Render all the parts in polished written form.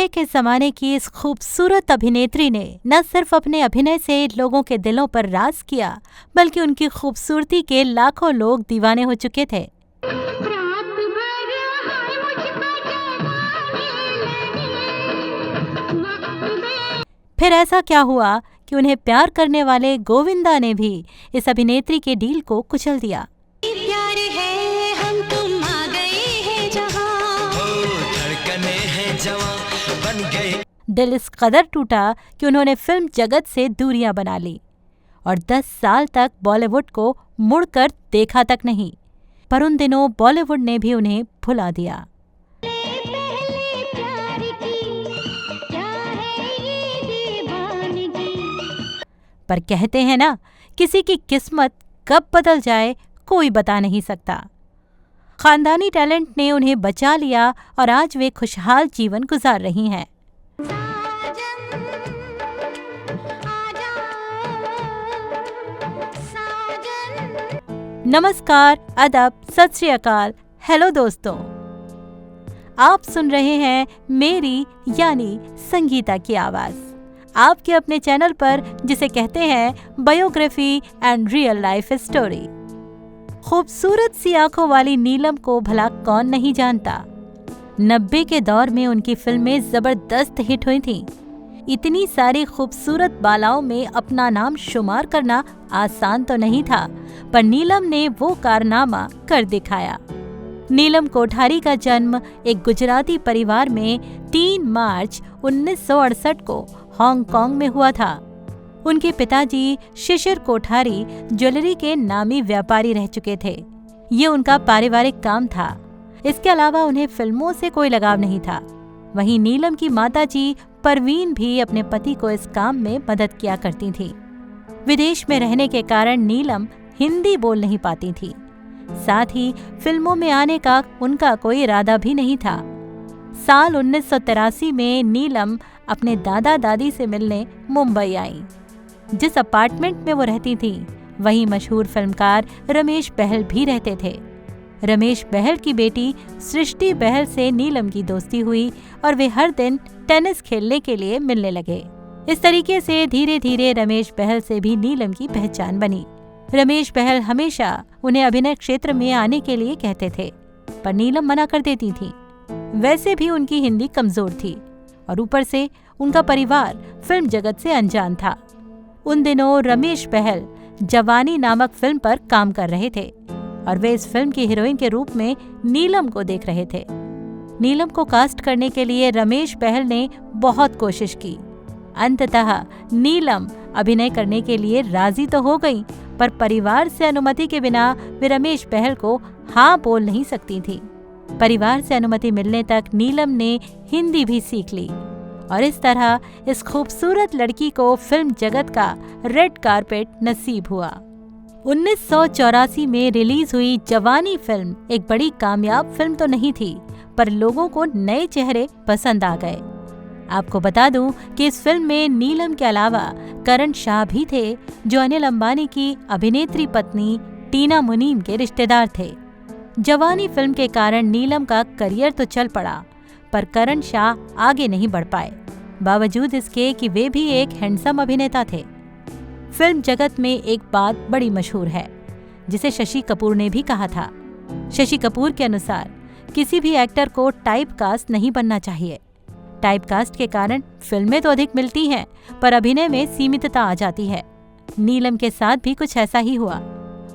90 के ज़माने की इस खूबसूरत अभिनेत्री ने न सिर्फ अपने अभिनय से लोगों के दिलों पर राज किया, बल्कि उनकी खूबसूरती के लाखों लोग दीवाने हो चुके थे। फिर ऐसा क्या हुआ कि उन्हें प्यार करने वाले गोविंदा ने भी इस अभिनेत्री के डील को कुचल दिया। प्यार है हम तुम आ गए हैं जहां, धड़कने हैं जवां बन गए। दिल इस कदर टूटा कि उन्होंने फिल्म जगत से दूरियां बना ली और 10 साल तक बॉलीवुड को मुड़कर देखा तक नहीं। पर उन दिनों बॉलीवुड ने भी उन्हें भुला दिया। पर कहते हैं ना, किसी की किस्मत कब बदल जाए कोई बता नहीं सकता। खानदानी टैलेंट ने उन्हें बचा लिया और आज वे खुशहाल जीवन गुजार रही हैं। नमस्कार, अदब, सत श्री अकाल, हेलो दोस्तों। आप सुन रहे हैं मेरी यानी संगीता की आवाज, आपके अपने चैनल पर जिसे कहते हैं biography and real life story. खूबसूरत सी आंखों वाली नीलम को भला कौन नहीं जानता। 90 के दौर में उनकी फिल्में जबरदस्त हिट हुई थीं। इतनी सारी खूबसूरत बालाओं में अपना नाम शुमार करना आसान तो नहीं था, पर नीलम ने वो कारनामा कर दिखाया। नीलम कोठारी का जन्म एक गुजराती परिवार में 3 मार्च 1968 को हांगकांग में हुआ था। उनके पिताजी शिशिर कोठारी ज्वेलरी के नामी व्यापारी रह चुके थे। ये उनका पारिवारिक काम था। इसके अलावा उन्हें फिल्मों से कोई लगाव नहीं था। वहीं नीलम की माताजी परवीन भी अपने पति को इस काम में मदद किया करती थी। विदेश में रहने के कारण नीलम हिंदी बोल नहीं पाती थी। साथ ही फिल्मों में आने का उनका कोई इरादा भी नहीं था। साल 1983 में नीलम अपने दादा दादी से मिलने मुंबई आई। जिस अपार्टमेंट में वो रहती थी, वहीं मशहूर फिल्मकार रमेश बहल भी रहते थे। रमेश बहल की बेटी सृष्टि बहल से नीलम की दोस्ती हुई और वे हर दिन टेनिस खेलने के लिए मिलने लगे। इस तरीके से धीरे धीरे रमेश बहल से भी नीलम की पहचान बनी। रमेश बहल हमेशा उन्हें अभिनय क्षेत्र में आने के लिए कहते थे, पर नीलम मना कर देती थी। वैसे भी उनकी हिंदी कमजोर थी और ऊपर से उनका परिवार फिल्म जगत से अनजान था। उन दिनों रमेश बहल जवानी नामक फिल्म पर काम कर रहे थे और वे इस फिल्म की हीरोइन के रूप में नीलम को देख रहे थे। नीलम को कास्ट करने के लिए रमेश बहल ने बहुत कोशिश की। अंततः नीलम अभिनय करने के लिए राजी तो हो गई, पर परिवार से अनुमति के बिना वे रमेश बहल को हाँ बोल नहीं सकती थी। परिवार से अनुमति मिलने तक नीलम ने हिंदी भी सीख ली और इस तरह इस खूबसूरत लड़की को फिल्म जगत का रेड कारपेट नसीब हुआ। 1984 में रिलीज हुई जवानी फिल्म एक बड़ी कामयाब फिल्म तो नहीं थी, पर लोगों को नए चेहरे पसंद आ गए। आपको बता दूं कि इस फिल्म में नीलम के अलावा करण शाह भी थे, जो अनिल अंबानी की अभिनेत्री पत्नी टीना मुनीम के रिश्तेदार थे। जवानी फिल्म के कारण नीलम का करियर तो चल पड़ा, पर करण शाह आगे नहीं बढ़ पाए, बावजूद इसके कि वे भी एक हैंडसम अभिनेता थे। फिल्म जगत में एक बात बड़ी मशहूर है, जिसे शशि कपूर ने भी कहा था। शशि कपूर के अनुसार किसी भी एक्टर को टाइप कास्ट नहीं बनना चाहिए। टाइप कास्ट के कारण फिल्में तो अधिक मिलती हैं, पर अभिनय में सीमितता आ जाती है। नीलम के साथ भी कुछ ऐसा ही हुआ।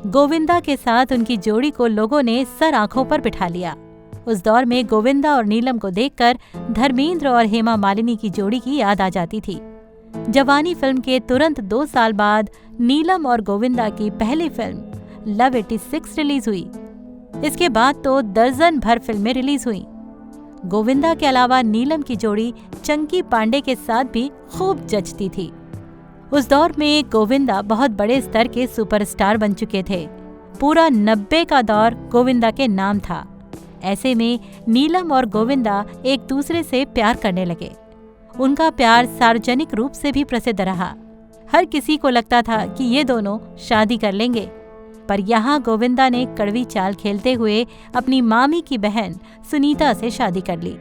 गोविंदा के साथ उनकी जोड़ी को लोगों ने सर आंखों पर बिठा लिया। उस दौर में गोविंदा और नीलम को देखकर धर्मेंद्र और हेमा मालिनी की जोड़ी की याद आ जाती थी। जवानी फिल्म के तुरंत 2 साल बाद नीलम और गोविंदा की पहली फिल्म लव 86 रिलीज हुई। इसके बाद तो दर्जन भर फिल्में रिलीज हुई। गोविंदा के अलावा नीलम की जोड़ी चंकी पांडे के साथ भी खूब जचती थी। उस दौर में गोविंदा बहुत बड़े स्तर के सुपरस्टार बन चुके थे। पूरा 90 का दौर गोविंदा के नाम था। ऐसे में नीलम और गोविंदा एक दूसरे से प्यार करने लगे। उनका प्यार सार्वजनिक रूप से भी प्रसिद्ध रहा। हर किसी को लगता था कि ये दोनों शादी कर लेंगे, पर यहाँ गोविंदा ने कड़वी चाल खेलते हुए अपनी मामी की बहन सुनीता से शादी कर ली।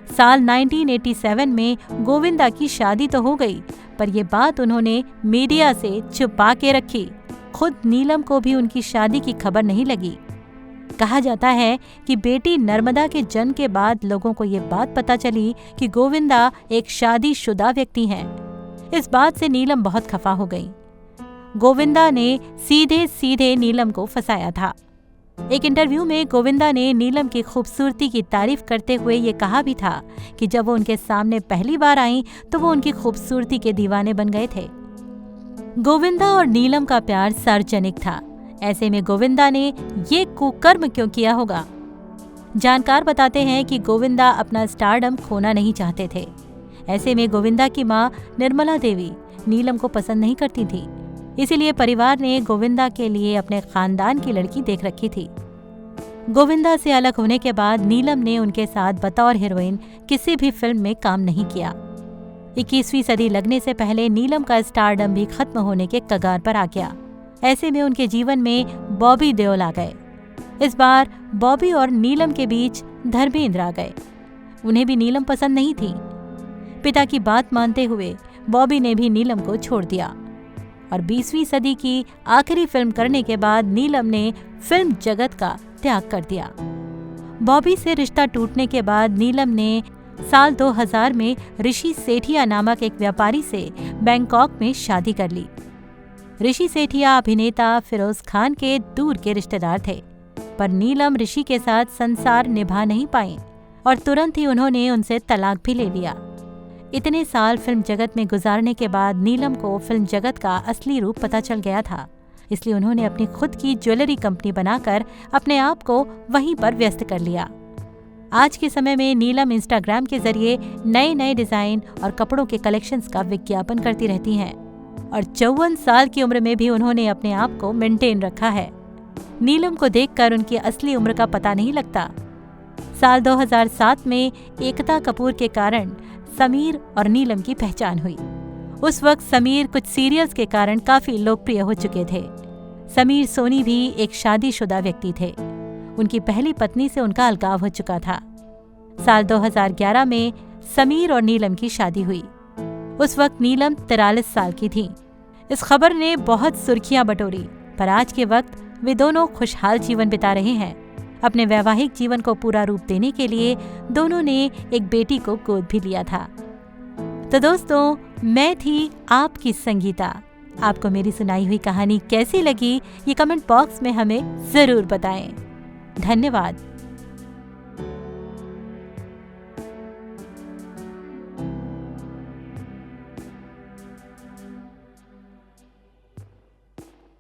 साल 1987 में गोविंदा की शादी तो हो गई, पर ये बात उन्होंने मीडिया से छुपा के रखी। खुद नीलम को भी उनकी शादी की खबर नहीं लगी। कहा जाता है कि बेटी नर्मदा के जन्म के बाद लोगों को ये बात पता चली कि गोविंदा एक शादीशुदा व्यक्ति हैं। इस बात से नीलम बहुत खफा हो गई। गोविंदा ने सीधे सीधे नीलम को फंसाया था। एक इंटरव्यू में गोविंदा ने नीलम की खूबसूरती की तारीफ करते हुए ये कहा भी था कि जब वो उनके सामने पहली बार आई तो वो उनकी खूबसूरती के दीवाने बन गए थे। गोविंदा और नीलम का प्यार सार्वजनिक था। ऐसे में गोविंदा ने ये कुकर्म क्यों किया होगा? जानकार बताते हैं कि गोविंदा अपना स्टारडम खोना नहीं चाहते थे। ऐसे में गोविंदा की मां निर्मला देवी नीलम को पसंद नहीं करती थी, इसीलिए परिवार ने गोविंदा के लिए अपने खानदान की लड़की देख रखी थी। गोविंदा से अलग होने के बाद नीलम ने उनके साथ बतौर हीरोइन किसी भी फिल्म में काम नहीं किया। 21वीं सदी लगने से पहले नीलम का स्टारडम भी खत्म होने के कगार पर आ गया। ऐसे में उनके जीवन में बॉबी देओल आ गए। इस बार बॉबी और नीलम के बीच धर्मेंद्र आ गए। उन्हें भी नीलम पसंद नहीं थी। पिता की बात मानते हुए बॉबी ने भी नीलम को छोड़ दिया और 20वीं सदी की आखिरी फिल्म करने के बाद नीलम ने फिल्म जगत का त्याग कर दिया। बॉबी से रिश्ता टूटने के बाद नीलम ने साल 2000 में ऋषि सेठिया नामक एक व्यापारी से बैंकॉक में शादी कर ली। ऋषि सेठिया अभिनेता फिरोज खान के दूर के रिश्तेदार थे, पर नीलम ऋषि के साथ संसार निभा नहीं पाई और तुरंत ही उन्होंने उनसे तलाक भी ले लिया। इतने साल फिल्म जगत में गुजारने के बाद नीलम को फिल्म जगत का असली रूप पता चल गया था, इसलिए उन्होंने अपनी खुद की ज्वेलरी कंपनी बनाकर अपने आप को वहीं पर व्यस्त कर लिया। आज के समय में नीलम इंस्टाग्राम के जरिए नए नए डिजाइन और कपड़ों के कलेक्शंस का विज्ञापन करती रहती हैं और 54 साल की उम्र में भी उन्होंने अपने आप को मेंटेन रखा है। नीलम को देखकर उनकी असली उम्र का पता नहीं लगता। साल 2007 में एकता कपूर के कारण समीर और नीलम की पहचान हुई। उस वक्त समीर कुछ सीरियल्स के कारण काफी लोकप्रिय हो चुके थे। समीर सोनी भी एक शादीशुदा व्यक्ति थे। उनकी पहली पत्नी से उनका अलगाव हो चुका था। साल 2011 में समीर और नीलम की शादी हुई। उस वक्त नीलम 43 साल की थी। इस खबर ने बहुत सुर्खियां बटोरी, पर आज के वक्त वे दोनों खुशहाल जीवन बिता रहे हैं। अपने वैवाहिक जीवन को पूरा रूप देने के लिए दोनों ने एक बेटी को गोद भी लिया था। तो दोस्तों, मैं थी आपकी संगीता। आपको मेरी सुनाई हुई कहानी कैसी लगी, ये कमेंट बॉक्स में हमें जरूर बताएं। धन्यवाद।